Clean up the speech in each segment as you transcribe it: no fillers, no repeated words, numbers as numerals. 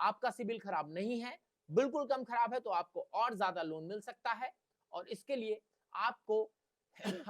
आपका सिबिल खराब नहीं है, बिल्कुल कम खराब है, तो आपको और ज्यादा लोन मिल सकता है। और इसके लिए आपको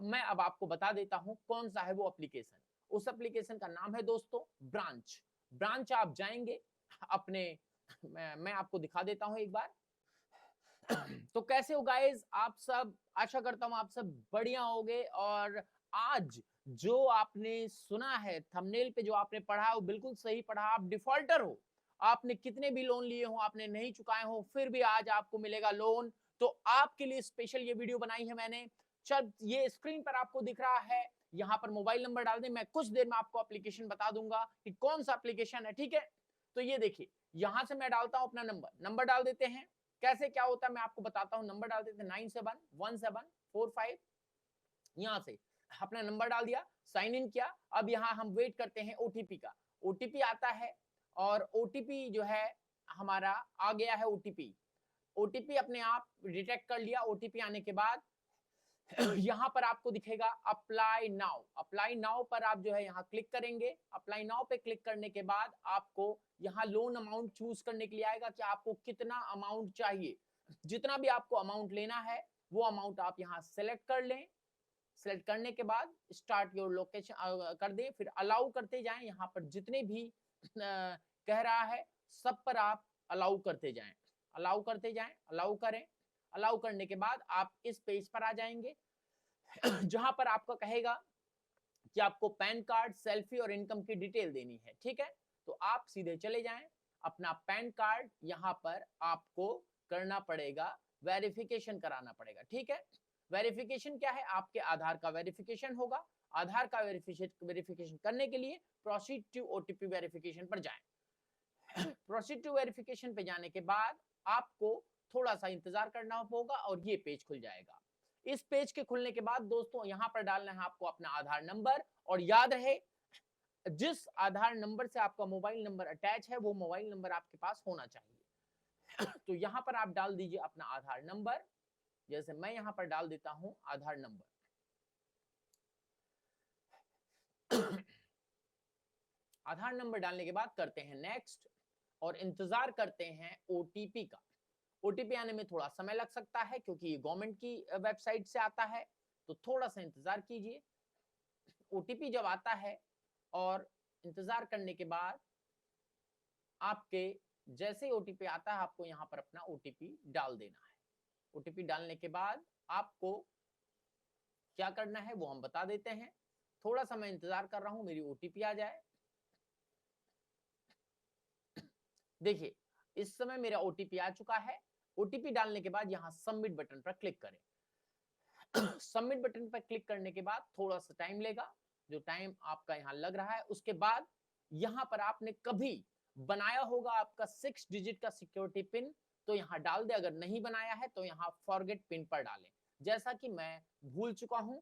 मैं अब आपको बता देता हूं कौन सा है वो एप्लीकेशन। उस एप्लीकेशन का नाम है दोस्तों ब्रांच। ब्रांच आप जाएंगे अपने, मैं आपको दिखा देता हूं एक बार। तो कैसे हो गाइस आप सब, आशा करता हूं आप सब बढ़िया होगे। और आज जो आपने सुना है थंबनेल पे, जो आपने पढ़ा वो बिल्कुल सही पढ़ा। आप डिफॉल्टर हो, आपने कितने भी लोन लिए हो आपने नहीं चुकाए हो, फिर भी आज आपको मिलेगा लोन। तो आपके लिए स्पेशल ये वीडियो बनाई है मैंने। चल ये स्क्रीन पर आपको दिख रहा है, यहाँ पर मोबाइल नंबर डाल दें, मैं कुछ देर में आपको एप्लीकेशन बता दूंगा कि कौन सा एप्लीकेशन है, ठीक है। तो ये देखिए, यहां से मैं डालता हूं अपना नंबर, नंबर डाल देते हैं। कैसे क्या होता है मैं आपको बताता हूं। नंबर डाल देते हैं 971745, यहां से अपना नंबर डाल दिया, साइन इन किया। अब यहाँ हम वेट करते हैं ओटीपी का। ओटीपी आता है और ओटीपी जो है हमारा आ गया है। ओटीपी ओटीपी अपने आप डिटेक्ट कर लिया। ओटीपी आने के बाद यहाँ पर आपको दिखेगा अप्लाई नाउ। अप्लाई नाउ पर आप जो है यहाँ क्लिक करेंगे। अप्लाई नाउ पे क्लिक करने के बाद आपको यहाँ लोन अमाउंट चूज करने के लिए आएगा कि आपको कितना अमाउंट चाहिए। जितना भी आपको अमाउंट लेना है वो अमाउंट आप यहाँ सेलेक्ट कर लें। सेलेक्ट करने के बाद स्टार्ट योर लोकेशन कर दें, फिर अलाउ करते जाएं। यहाँ पर जितने भी कह रहा है सब पर आप अलाउ करते जाएं, अलाउ करते जाएं, अलाउ करें। अलाउ करने के बाद आप इस पेज पर आ जाएंगे जहां पर आपको कहेगा कि आपको पैन कार्ड, सेल्फी और इनकम की डिटेल देनी है, ठीक है। तो आप सीधे चले जाएं, अपना पैन कार्ड यहाँ पर आपको करना पड़ेगा, वेरिफिकेशन कराना पड़ेगा, ठीक है। वेरिफिकेशन क्या है, आपके आधार का वेरिफिकेशन होगा। आधार का वेरिफिकेशन करने के लिए प्रोसीड टू ओटीपी वेरिफिकेशन पर जाएं। प्रोसीड टू वेरिफिकेशन पे जाने के बाद आपको थोड़ा सा इंतजार करना होगा और ये पेज खुल जाएगा। इस पेज के खुलने के बाद दोस्तों यहाँ पर डालना है आपको अपना आधार नंबर। और याद रहे, जिस आधार नंबर से आपका मोबाइल नंबर अटैच है वो मोबाइल नंबर आपके पास होना चाहिए। तो यहाँ पर आप डाल दीजिए अपना आधार नंबर। जैसे मैं यहाँ पर डाल देता हूं आधार नंबर। आधार नंबर डालने के बाद करते हैं नेक्स्ट और इंतजार करते हैं ओटीपी का। ओटीपी आने में थोड़ा समय लग सकता है क्योंकि ये गवर्नमेंट की वेबसाइट से आता है, तो थोड़ा सा इंतजार कीजिए। ओटीपी जब आता है और इंतजार करने के बाद आपके जैसे ही ओटीपी आता है आपको यहाँ पर अपना ओटीपी डाल देना है। ओटीपी डालने के बाद आपको क्या करना है वो हम बता देते हैं। थोड़ा सा मैं इंतजार कर रहा हूं मेरी ओटीपी आ जाए। देखिए इस समय मेरा ओटीपी आ चुका है। ओटीपी डालने के बाद यहाँ सबमिट बटन पर क्लिक करें। सबमिट बटन पर क्लिक करने के बाद थोड़ा सा टाइम लेगा, जो टाइम आपका यहाँ लग रहा है। उसके बाद यहाँ पर आपने कभी बनाया होगा आपका 6 डिजिट का सिक्योरिटी पिन, तो यहाँ डाल दे। अगर नहीं बनाया है तो यहाँ फॉरगेट पिन पर डालें। जैसा कि मैं भूल चुका हूं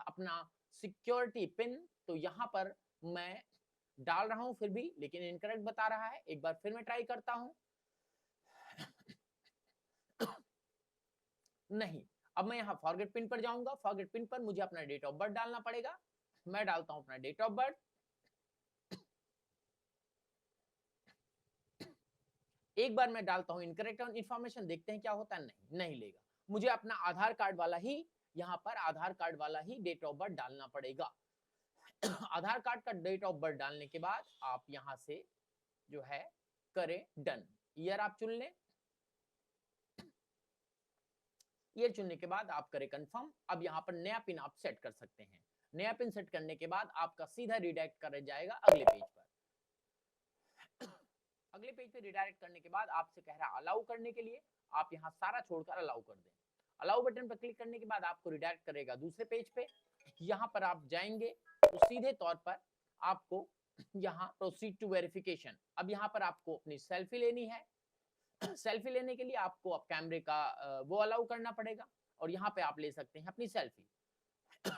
अपना सिक्योरिटी पिन, तो यहाँ पर मैं डाल रहा हूं फिर भी, लेकिन इनकरेक्ट बता रहा है। एक बार फिर मैं ट्राई करता हूं। नहीं, अब मैं यहाँ फॉरगेट पिन पर जाऊंगा। फॉरगेट पिन पर मुझे अपना डेट ऑफ बर्थ डालना पड़ेगा। मैं डालता हूं अपना डेट ऑफ बर्थ। एक बार मैं डालता हूं इनकरेक्ट इन्फॉर्मेशन, देखते हैं क्या होता है। नहीं लेगा। मुझे अपना आधार कार्ड वाला ही, यहाँ पर आधार कार्ड वाला ही डेट ऑफ बर्थ डालना पड़ेगा। आधार कार्ड का डेट ऑफ बर्थ डालने के बाद आप यहाँ से जो है करें डन। ईयर आप चुन लें। ईयर चुनने के बाद आप करें कंफर्म। अब यहाँ पर नया पिन आप सेट कर सकते हैं। नया पिन सेट करने के बाद आपका सीधा रिडायरेक्ट कर जाएगा अगले पेज पर। अगले पेज पे रिडायरेक्ट करने के बाद आपसे कह रहा है अलाउ करने के लिए। आप यहाँ सारा छोड़कर अलाउ कर दें। अलाउ बटन पर क्लिक करने के बाद आपको रिडायरेक्ट करेगा दूसरे पेज पे। यहाँ पर आप जाएंगे तो सीधे तौर पर आपको यहाँ प्रोसीड टू वेरिफिकेशन। अब यहाँ पर आपको अपनी सेल्फी लेनी है। सेल्फी लेने के लिए आपको अब कैमरे का वो अलाउ करना पड़ेगा और यहाँ पे आप ले सकते हैं अपनी सेल्फी।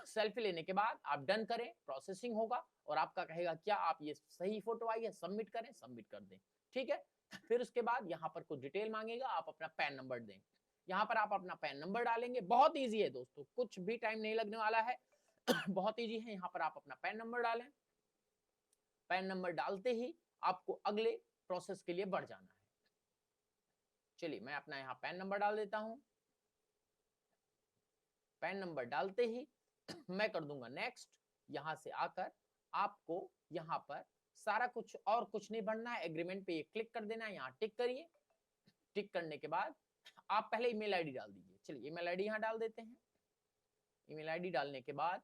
सेल्फी लेने के बाद आप डन करें, प्रोसेसिंग होगा और आपका कहेगा क्या आप ये सही फोटो आई है, सबमिट करें, सबमिट कर दें, ठीक है। फिर उसके बाद यहाँ पर कुछ डिटेल मांगेगा, आप अपना पैन नंबर दें। यहाँ पर आप अपना पैन नंबर डालेंगे। बहुत ईजी है दोस्तों, कुछ भी टाइम नहीं लगने वाला है। बहुत ईजी है। यहाँ पर आप अपना पैन नंबर डालें। पैन नंबर डालते ही आपको अगले प्रोसेस के लिए बढ़ जाना है। चलिए मैं अपना यहाँ पैन नंबर डाल देता हूँ। पैन नंबर डालते ही मैं कर दूंगा नेक्स्ट। यहां से आकर आपको यहाँ पर सारा कुछ और कुछ नहीं भरना है, एग्रीमेंट पे ये क्लिक कर देना है, यहाँ टिक करिए। टिक करने के बाद आप पहले ईमेल आईडी डाल दीजिए। चलिए ईमेल आईडी यहाँ डाल देते हैं। ईमेल आईडी डालने के बाद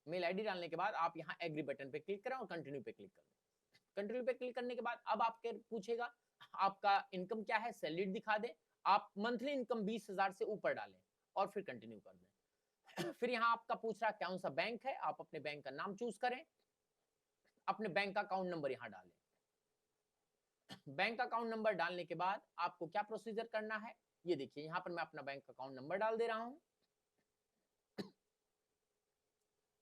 मेल आईडी डालने के बाद आप यहाँ एग्री बटन पे क्लिक करें और कंटिन्यू पे क्लिक करें। कंटिन्यू पे क्लिक करने के बाद अब आपके पूछेगा आपका इनकम क्या है, सैलरी दिखा दें। आप मंथली इनकम 20,000 से ऊपर डालें और फिर कंटिन्यू कर दें। फिर यहाँ आपका पूछ रहा कौन सा बैंक है, आप अपने बैंक का नाम चूज करें, अपने बैंक का अकाउंट नंबर यहाँ डालें। बैंक अकाउंट नंबर डालने के बाद आपको क्या प्रोसीजर करना है ये देखिए। यहाँ पर मैं अपना बैंक अकाउंट नंबर डाल दे रहा हूँ।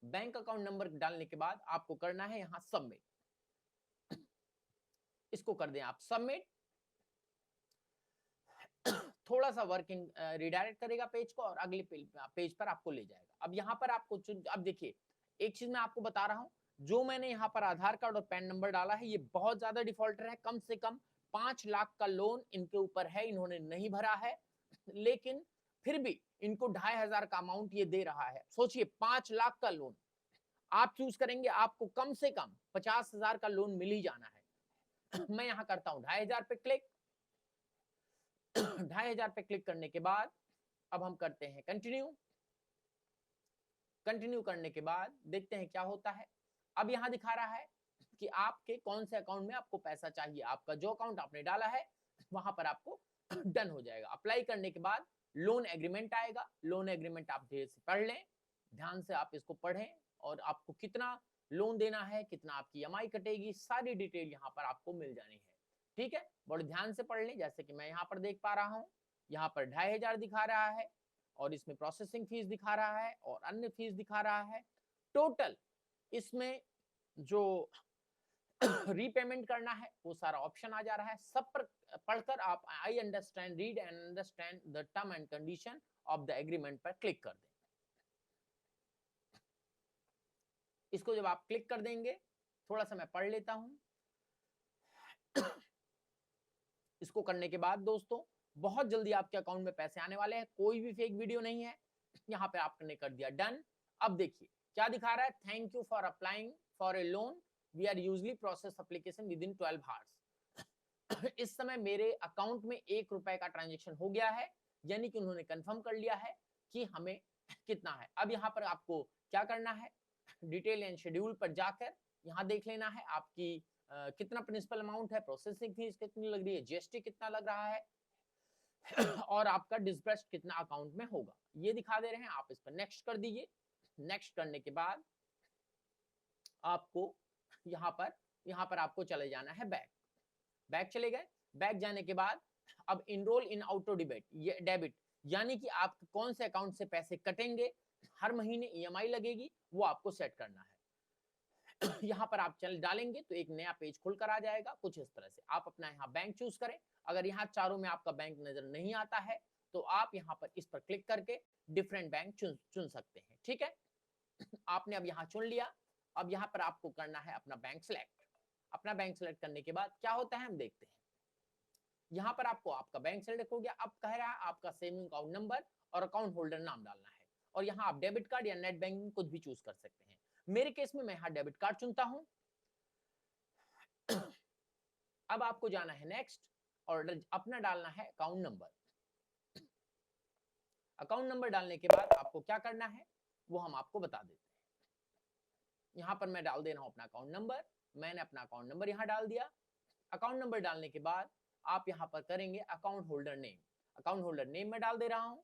बैंक अकाउंट नंबर डालने के बाद आपको करना है यहाँ सबमिट। इसको कर दें आप सबमिट। थोड़ा सा वर्किंग रिडायरेक्ट करेगा पेज को और अगले पेज पर आपको ले जाएगा। अब यहाँ पर आपको अब देखिए एक चीज मैं आपको बता रहा हूँ, जो मैंने यहाँ पर आधार कार्ड और पैन नंबर डाला है ये बहुत ज्यादा डिफॉल्टर है। कम से कम 5 लाख का लोन इनके ऊपर है, इन्होंने नहीं भरा है, लेकिन फिर भी इनको 2,500 का अमाउंट ये दे रहा है। सोचिए 5 लाख का लोन आप चूज करेंगे, आपको कम से कम 50,000 का लोन मिल ही जाना है। मैं यहाँ करता हूँ 2,500 पे क्लिक। 2,500 पे क्लिक करने के बाद अब हम करते हैं कंटिन्यू। कंटिन्यू करने के बाद देखते हैं क्या होता है। अब यहाँ दिखा रहा है कि आपके कौन से अकाउंट में आपको पैसा चाहिए। आपका जो अकाउंट आपने डाला है वहां पर आपको डन हो जाएगा। अप्लाई करने के बाद लोन एग्रीमेंट आएगा। लोन एग्रीमेंट आप धीरे से पढ़ लें, ध्यान से आप इसको पढ़ें और आपको कितना लोन देना है, कितना आपकी ईएमआई कटेगी, सारी डिटेल यहाँ पर आपको मिल जानी है। ठीक है, बड़े ध्यान से पढ़ लें। जैसे कि मैं यहाँ पर देख पा रहा हूँ, यहाँ पर 2,500 दिखा रहा है और इसमें प्रोसेसिंग फीस दिखा रहा है और अन्य फीस दिखा रहा है। टोटल इसमें जो रीपेमेंट करना है वो सारा ऑप्शन आ जा रहा है। सब पर पढ़कर आप I understand, read and understand the term and condition of the agreement पर क्लिक कर दें। इसको जब आप क्लिक कर देंगे, थोड़ा सा मैं पढ़ लेता हूं। इसको करने के बाद दोस्तों बहुत जल्दी आपके अकाउंट में पैसे आने वाले हैं। कोई भी फेक वीडियो नहीं है। यहाँ पे आपने कर दिया डन। अब देखिए क्या दिखा रहा है, thank you for applying for a loan, we are usually process application within 12 hours. इस समय मेरे अकाउंट में 1 रुपए का ट्रांजेक्शन हो गया है, यानी कि उन्होंने कंफर्म कर लिया है कि हमें कितना है। अब यहाँ पर आपको क्या करना है, डिटेल एंड शेड्यूल पर जाकर यहाँ देख लेना है आपकी कितना प्रिंसिपल अमाउंट है, प्रोसेसिंग फीस कितनी लग रही है, जीएसटी कितना लग रहा है और आपका डिस्बर्स्ड कितना अकाउंट में होगा, ये दिखा दे रहे हैं। आप इस पर नेक्स्ट कर दीजिए। नेक्स्ट करने के बाद आपको यहाँ पर आपको चले जाना है बैक। बैक चले गए। बैक जाने के बाद अब इनरोल इन ऑटो डेबिट, यानी कि आप कौन से अकाउंट से पैसे कटेंगे, हर महीने ईएमआई लगेगी, वो आपको सेट करना है। यहाँ पर आप चल डालेंगे तो एक नया पेज खुलकर आ जाएगा कुछ इस तरह से। आप अपना यहाँ बैंक चूज करें। अगर यहाँ चारों में आपका बैंक नजर नहीं आता है तो आप यहाँ पर इस पर क्लिक करके डिफरेंट बैंक चुन सकते हैं। ठीक है, आपने अब यहाँ चुन लिया। अब यहाँ पर आपको करना है अपना बैंक सिलेक्ट। अपना बैंक सिलेक्ट करने के बाद क्या होता है हम देखते हैं। यहाँ पर आपको आपका बैंक सिलेक्ट हो गया। अब कह रहा है आपका सेविंग अकाउंट नंबर और अकाउंट होल्डर नाम डालना है और यहाँ आप डेबिट कार्ड या नेट बैंकिंग कुछ भी चूज कर सकते हैं। मेरे केस में मैं यहाँ डेबिट कार्ड चुनता हूं। अब आपको जाना है नेक्स्ट और अपना डालना है अकाउंट नंबर। अकाउंट नंबर डालने के बाद आपको क्या करना है वो हम आपको बता देते हैं। यहाँ पर मैं डाल दे रहा हूं अपना अकाउंट नंबर। मैंने अपना अकाउंट नंबर यहाँ डाल दिया। अकाउंट नंबर डालने के बाद आप यहाँ पर करेंगे account holder name. Account holder name में डाल दे रहा हूं।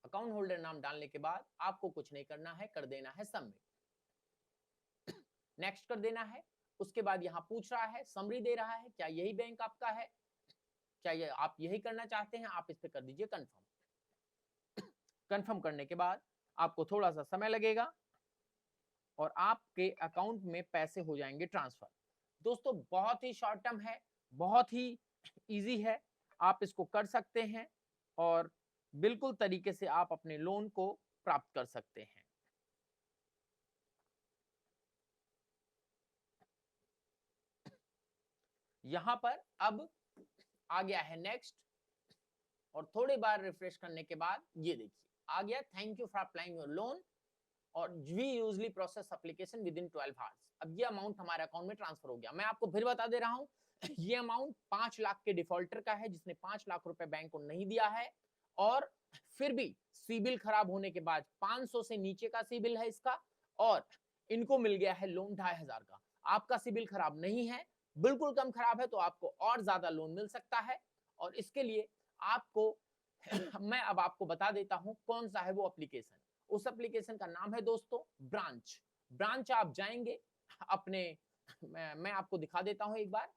अकाउंट होल्डर नाम डालने के बाद आपको कुछ नहीं करना है, कर देना है सबमिट। नेक्स्ट कर देना है। उसके बाद यहाँ पूछ रहा है, समरी दे रहा है, क्या यही बैंक आपका है, क्या ये आप यही करना चाहते हैं, आप इस पे कर दीजिए कंफर्म। कंफर्म करने के बाद आपको थोड़ा सा समय लगेगा और आपके अकाउंट में पैसे हो जाएंगे ट्रांसफर। दोस्तों बहुत ही शॉर्ट टर्म है, बहुत ही इजी है, आप इसको कर सकते हैं और बिल्कुल तरीके से आप अपने लोन को प्राप्त कर सकते हैं। यहां पर अब आ गया है नेक्स्ट, और थोड़ी बार रिफ्रेश करने के बाद ये देखिए आ गया, thank you for applying your loan, और we usually process application within 12 hours. अब ये अमाउंट हमारे अकाउंट में ट्रांसफर हो गया। मैं आपको फिर बता दे रहा हूं, ये अमाउंट 5 लाख के डिफॉल्टर का है, जिसने 5 लाख रुपए बैंक को नहीं दिया है, और फिर भी सिबिल खराब होने के बाद 500 से नीचे का सिबिल है इसका, और इनको मिल गया है लोन 2500 का। आपका सिबिल खराब नहीं है, बिल्कुल कम खराब है, तो आपको और ज्यादा लोन मिल सकता है। और इसके लिए आपको मैं अब आपको बता देता हूं कौन सा है वो एप्लीकेशन। उस एप्लीकेशन का नाम है दोस्तों ब्रांच। ब्रांच आप जाएंगे अपने, मैं आपको दिखा देता हूं एक बार।